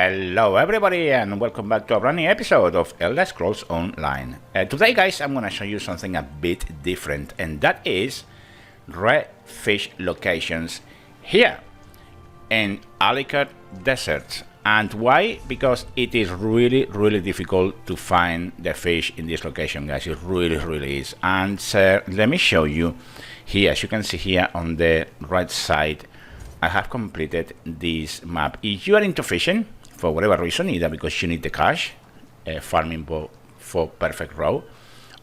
Hello everybody and welcome back to a brand new episode of Elder Scrolls Online. Today guys, I'm going to show you something a bit different, and that is rare fish locations here in Alik'r Desert. And why? Because it is really difficult to find the fish in this location, guys. It really is. And let me show you here. As you can see here on the right side, I have completed this map. If you are into fishing for whatever reason, either because you need the cash, farming for perfect row,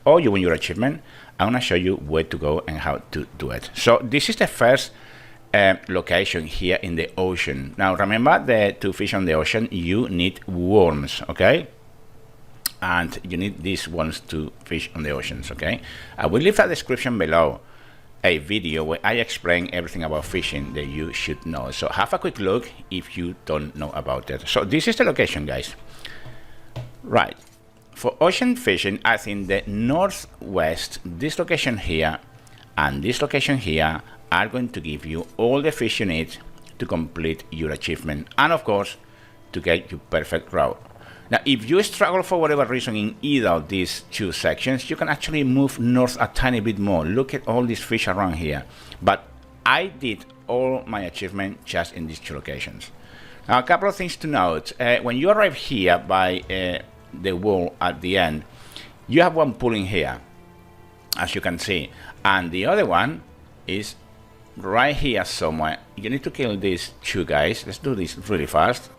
or you win your achievement, I'm gonna show you where to go and how to do it. So this is the first location here in the ocean. Now remember that to fish on the ocean you need worms, okay? And you need these ones to fish on the oceans, okay? I will leave a description below a video where I explain everything about fishing that you should know. So have a quick look if you don't know about it. So this is the location, guys. Right. For ocean fishing, I think the northwest, this location here and this location here are going to give you all the fish you need to complete your achievement and of course to get your perfect route. Now if you struggle for whatever reason in either of these two sections, you can actually move north a tiny bit more. Look at all these fish around here. But I did all my achievement just in these two locations. Now a couple of things to note. When you arrive here by the wall at the end, you have one pool in here, as you can see, and the other one is right here somewhere. You need to kill these two guys. Let's do this really fast.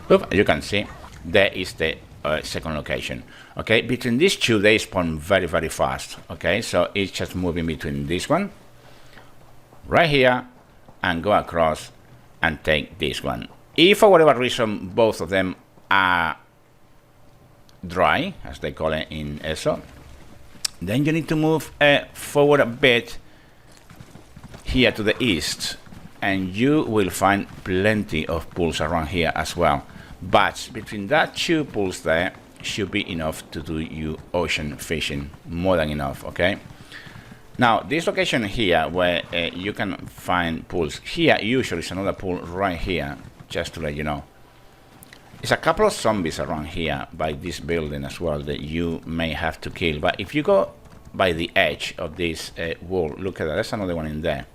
As you can see, there is the second location. Okay, between these two they spawn very fast. Okay, so it's just moving between this one right here and go across and take this one. If for whatever reason both of them are dry, as they call it in ESO, then you need to move forward a bit here to the east, and you will find plenty of pools around here as well. But between that two pools there should be enough to do you ocean fishing, more than enough, okay? Now this location here where you can find pools, here usually is another pool right here, just to let you know. There's a couple of zombies around here by this building as well that you may have to kill, but if you go by the edge of this wall, look at that, there's another one in there.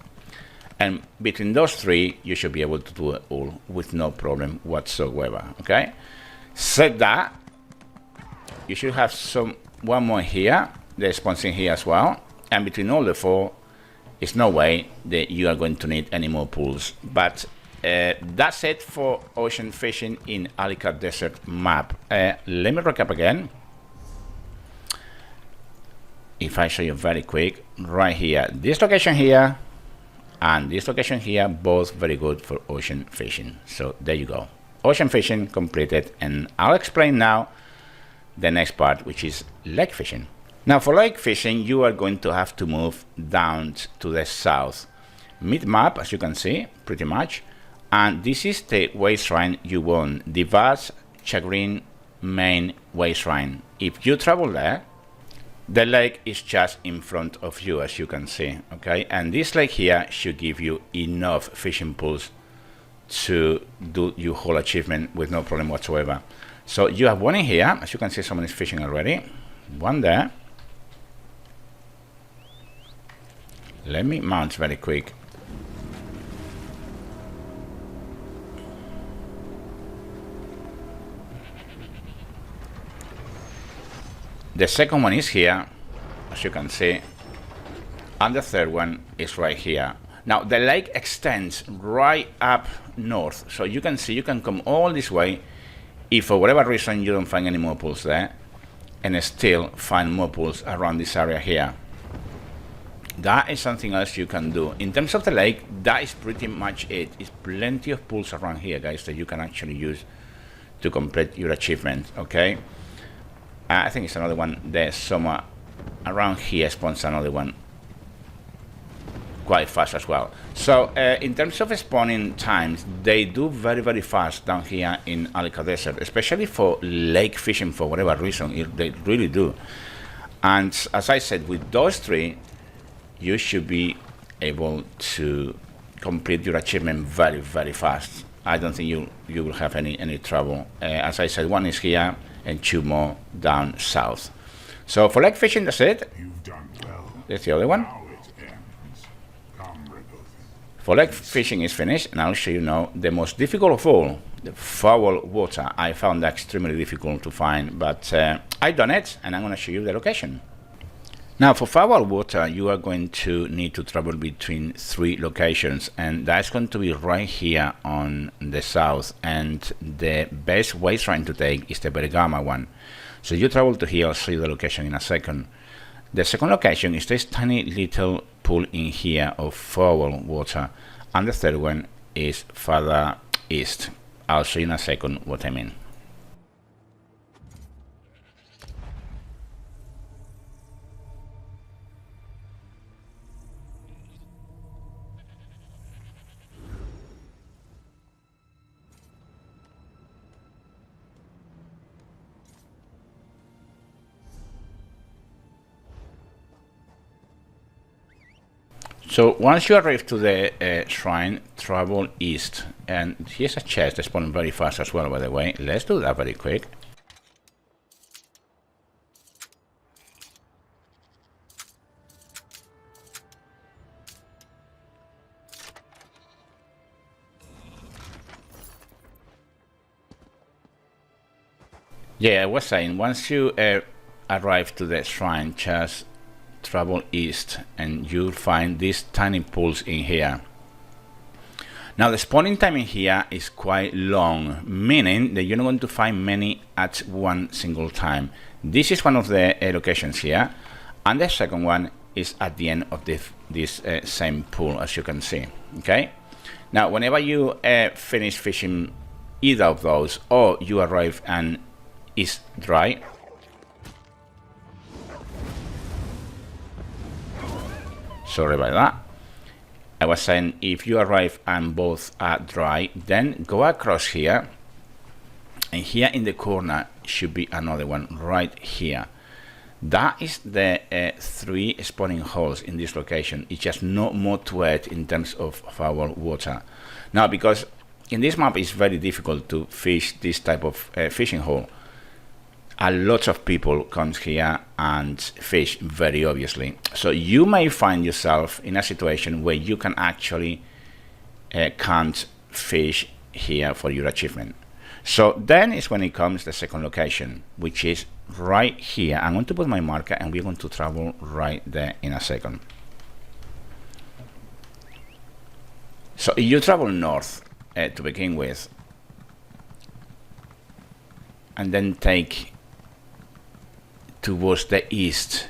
And between those three, you should be able to do it all with no problem whatsoever, okay? Said that, you should have one more here, the spawns in here as well. And between all the four, there's no way that you are going to need any more pools. But that's it for ocean fishing in Alik'r Desert map. Let me recap again. If I show you very quick, right here, this location here, and this location here, both very good for ocean fishing. So there you go, ocean fishing completed, and I'll explain now the next part, which is lake fishing. Now for lake fishing, you are going to have to move down to the south mid-map, as you can see, pretty much, and this is the way shrine you want, the Vast Chagrin main way shrine. If you travel there, the lake is just in front of you, as you can see, okay? And this lake here should give you enough fishing pools to do your whole achievement with no problem whatsoever. So you have one in here, as you can see, someone is fishing already. One there. Let me mount very quick. The second one is here, as you can see, and the third one is right here. Now the lake extends right up north, so you can see you can come all this way if for whatever reason you don't find any more pools there, and still find more pools around this area here. That is something else you can do. In terms of the lake, that is pretty much it. It's plenty of pools around here, guys, that you can actually use to complete your achievement, okay? I think it's another one there somewhere around here, spawns another one. quite fast as well. So in terms of spawning times, they do very fast down here in Alik'r Desert, especially for lake fishing for whatever reason. They really do. And as I said, with those three, you should be able to complete your achievement very fast. I don't think you will have any trouble. As I said, one is here and two more down south. So for lake fishing, that's it. You've done well. That's the other one. Now it ends. Comrade of For lake fishing is finished, and I'll show you now the most difficult of all, the foul water. I found that extremely difficult to find, but I've done it, and I'm going to show you the location. Now, for foul water, you are going to need to travel between 3 locations, and that's going to be right here on the south, and the best way trying to take is the Bergama one. So you travel to here. I'll show you the location in a second. The second location is this tiny little pool in here of foul water, and the third one is further east. I'll show you in a second what I mean. So once you arrive to the shrine, travel east, and here's a chest that's spawning very fast as well, by the way. Let's do that very quick. Yeah, I was saying, once you arrive to the shrine, just travel east and you'll find these tiny pools in here. Now the spawning time in here is quite long, meaning that you're not going to find many at one single time. This is one of the locations here, and the second one is at the end of this same pool, as you can see. Okay, now whenever you finish fishing either of those, or you arrive and it's dry, sorry about that. I was saying, if you arrive and both are dry, then go across here, and here in the corner should be another one right here. That is the 3 spawning holes in this location. It's just not more to it in terms of foul water. Now, because in this map it's very difficult to fish this type of fishing hole, a lot of people come here and fish, very obviously. So you may find yourself in a situation where you can actually can't fish here for your achievement. So then is when it comes the second location, which is right here. I'm going to put my marker and we're going to travel right there in a second. So you travel north to begin with, and then take towards the east,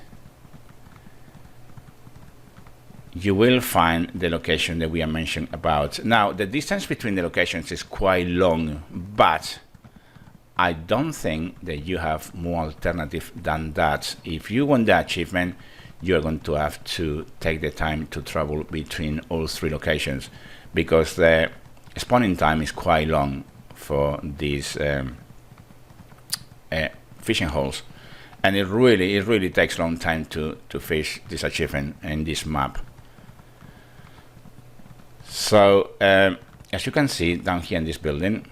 you will find the location that we are mentioning about. Now, the distance between the locations is quite long, but I don't think that you have more alternative than that. If you want the achievement, you're going to have to take the time to travel between all 3 locations, because the spawning time is quite long for these fishing holes. And it really takes a long time to fish this achievement in this map. So as you can see down here in this building,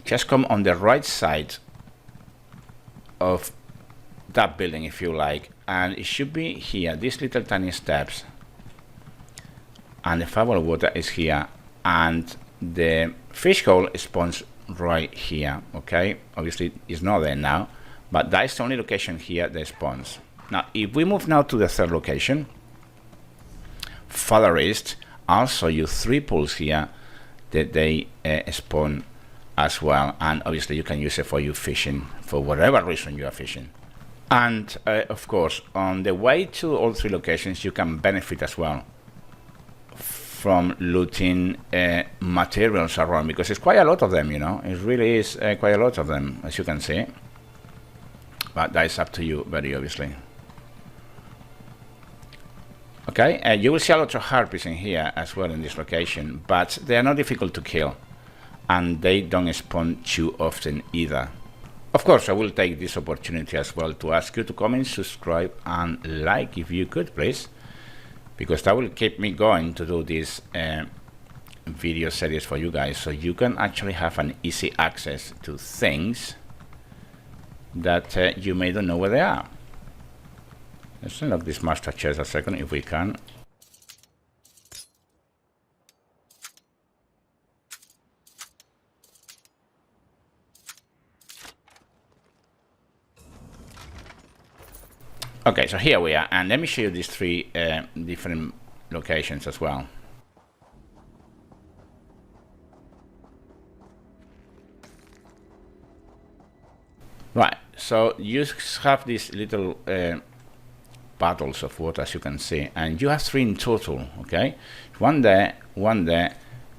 just come on the right side of that building, if you like, and it should be here, these little tiny steps, and the foul water is here, and the fish hole spawns right here. Okay, obviously it's not there now, but that is the only location here that spawns. Now, if we move now to the third location, further east, I'll show you 3 pools here that they spawn as well, and obviously you can use it for your fishing, for whatever reason you are fishing. And of course, on the way to all 3 locations, you can benefit as well from looting materials around, because it's quite a lot of them, you know. It really is quite a lot of them, as you can see. But that is up to you, very obviously. Okay, you will see a lot of harpies in here as well in this location, but they are not difficult to kill, and they don't spawn too often either. Of course, I will take this opportunity as well to ask you to comment, subscribe, and like if you could, please, because that will keep me going to do this video series for you guys, so you can actually have an easy access to things that you may not know where they are. Let's unlock this master chest a second if we can. Okay, so here we are, and let me show you these three different locations as well. Right, so you have these little bottles of water, as you can see, and you have three in total. Okay, one there,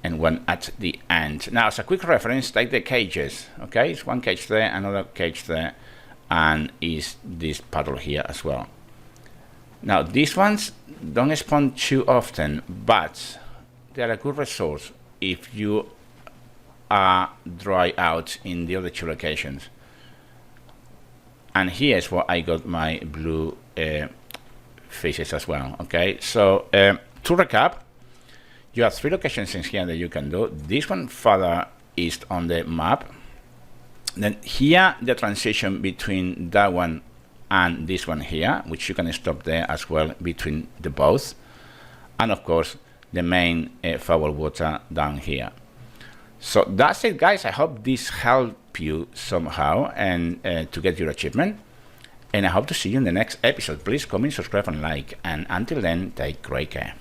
and one at the end. Now, as a quick reference, take the cages. Okay, it's one cage there, another cage there, and is this puddle here as well. Now, these ones don't spawn too often, but they're a good resource if you are dry out in the other two locations. And here's where I got my blue fishes as well. Okay, so to recap, you have three locations in here that you can do. This one further east on the map. Then here, the transition between that one and this one here, which you can stop there as well between the both. And of course, the main foul water down here. So that's it, guys. I hope this helped you somehow and to get your achievement. And I hope to see you in the next episode. Please comment, subscribe, and like. And until then, take great care.